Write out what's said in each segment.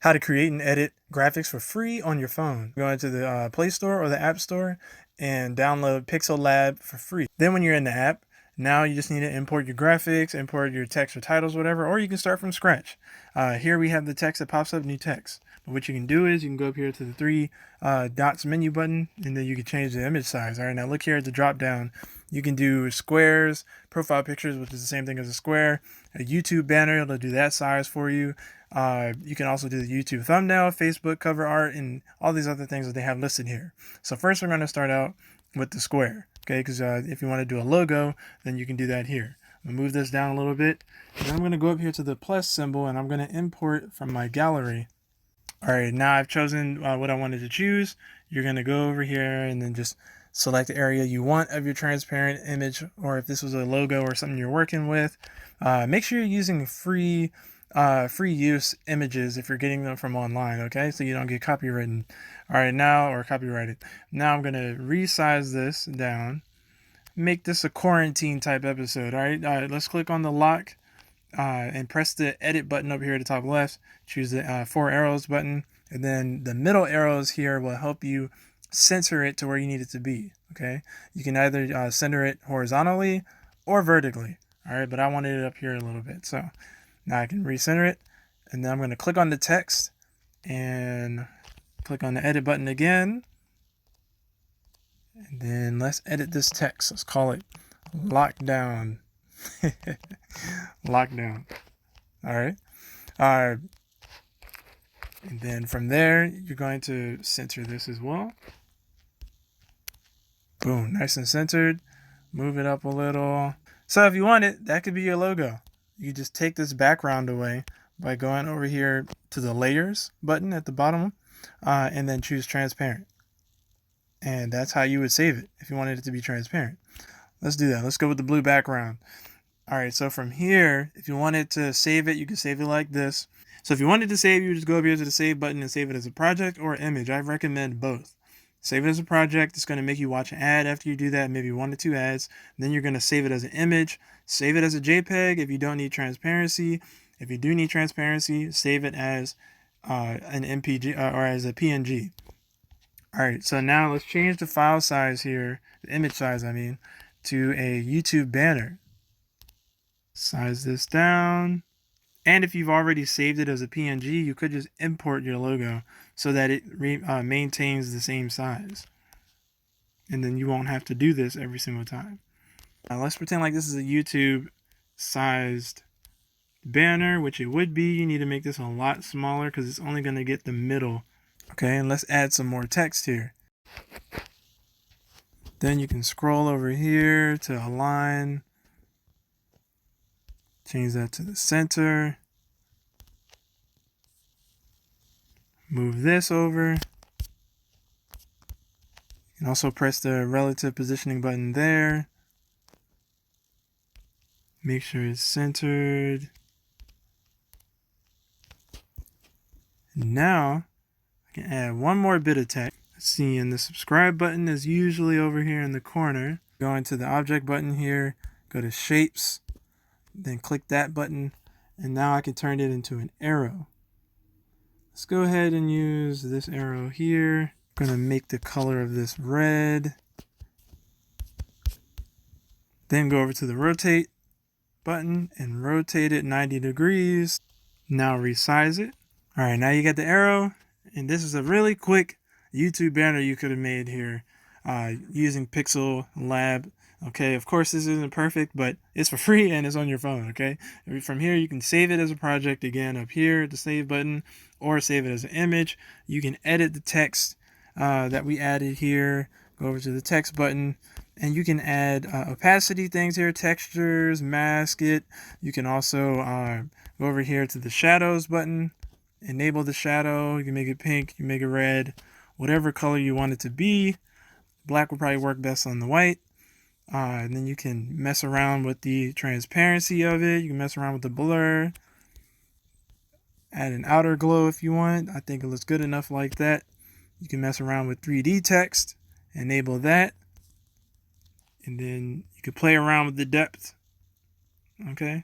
how to create and edit graphics for free on your phone. Go into the Play Store or the App Store and download PixelLab for free. Then when you're in the app, now you just need to import your graphics, import your text or titles, whatever, or you can start from scratch. Here we have the text that pops up, new text. But what you can do is you can go up here to the three dots menu button, and then you can change the image size. All right, now look here at the drop down. You can do squares, profile pictures, which is the same thing as a square, a YouTube banner, it'll do that size for you. You can also do the YouTube thumbnail, Facebook cover art, and all these other things that they have listed here. So first we're going to start out with the square, okay? Because if you want to do a logo, then you can do that here. I'm going to move this down a little bit. And then I'm going to go up here to the plus symbol, and I'm going to import from my gallery. All right, now I've chosen what I wanted to choose. You're going to go over here and then just select the area you want of your transparent image, or if this was a logo or something you're working with. Make sure you're using free use images if you're getting them from online, okay? So you don't get copywritten. All right, now, or copyrighted. Now I'm going to resize this down, make this a quarantine type episode. All right, let's click on the lock and press the edit button up here at the top left. Choose the 4 arrows button, and then the middle arrows here will help you center it to where you need it to be, okay? You can either center it horizontally or vertically, all right? But I wanted it up here a little bit, so now I can recenter it, and then I'm going to click on the text and click on the edit button again, and then let's edit this text. Let's call it lockdown. Lockdown. All right. And then from there, you're going to center this as well. Boom, nice and centered. Move it up a little. So if you want it, that could be your logo. You just take this background away by going over here to the layers button at the bottom, and then choose transparent. And that's how you would save it if you wanted it to be transparent. Let's do that. Let's go with the blue background. All right, so from here, if you wanted to save it, you can save it like this. So if you wanted to save, you just go up here to the save button and save it as a project or image. I recommend both. Save it as a project. It's going to make you watch an ad after you do that, maybe 1 to 2 ads. Then you're going to save it as an image. Save it as a JPEG if you don't need transparency. If you do need transparency, save it as an MPG or as a PNG. All right, so now let's change the file size here, the image size, I mean, to a YouTube banner. Size this down. And if you've already saved it as a PNG, you could just import your logo so that it maintains the same size. And then you won't have to do this every single time. Now let's pretend like this is a YouTube sized banner, which it would be. You need to make this a lot smaller because it's only going to get the middle. Okay, and let's add some more text here. Then you can scroll over here to align. Change that to the center. Move this over. You can also press the relative positioning button there. Make sure it's centered. Now, I can add one more bit of text. Let's see, and the subscribe button is usually over here in the corner. Go into the object button here, go to shapes, then click that button, and now I can turn it into an arrow. Let's go ahead and use this arrow here. I'm going to make the color of this red. Then go over to the rotate button and rotate it 90 degrees. Now resize it. All right, now you got the arrow, and this is a really quick YouTube banner you could have made here using PixelLab. Okay, of course this isn't perfect, but it's for free and it's on your phone, okay? From here, you can save it as a project again up here, the save button, or save it as an image. You can edit the text that we added here. Go over to the text button, and you can add opacity things here, textures, mask it. You can also go over here to the shadows button, enable the shadow. You can make it pink, you can make it red, whatever color you want it to be. Black will probably work best on the white. And then you can mess around with the transparency of it. You can mess around with the blur. Add an outer glow if you want. I think it looks good enough like that. You can mess around with 3D text. Enable that. And then you can play around with the depth. Okay.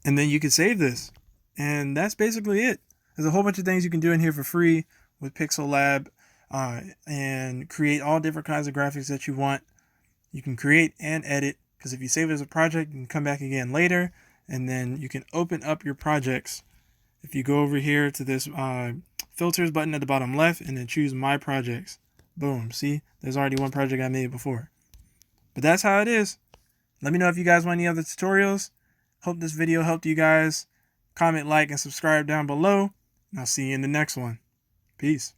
And then you can save this. And that's basically it. There's a whole bunch of things you can do in here for free with PixelLab, and create all different kinds of graphics that you want. You can create and edit, because if you save it as a project, you can come back again later, and then you can open up your projects. If you go over here to this filters button at the bottom left and then choose my projects, boom, see, there's already one project I made before. But that's how it is. Let me know if you guys want any other tutorials. Hope this video helped you guys. Comment, like, and subscribe down below, and I'll see you in the next one. Peace.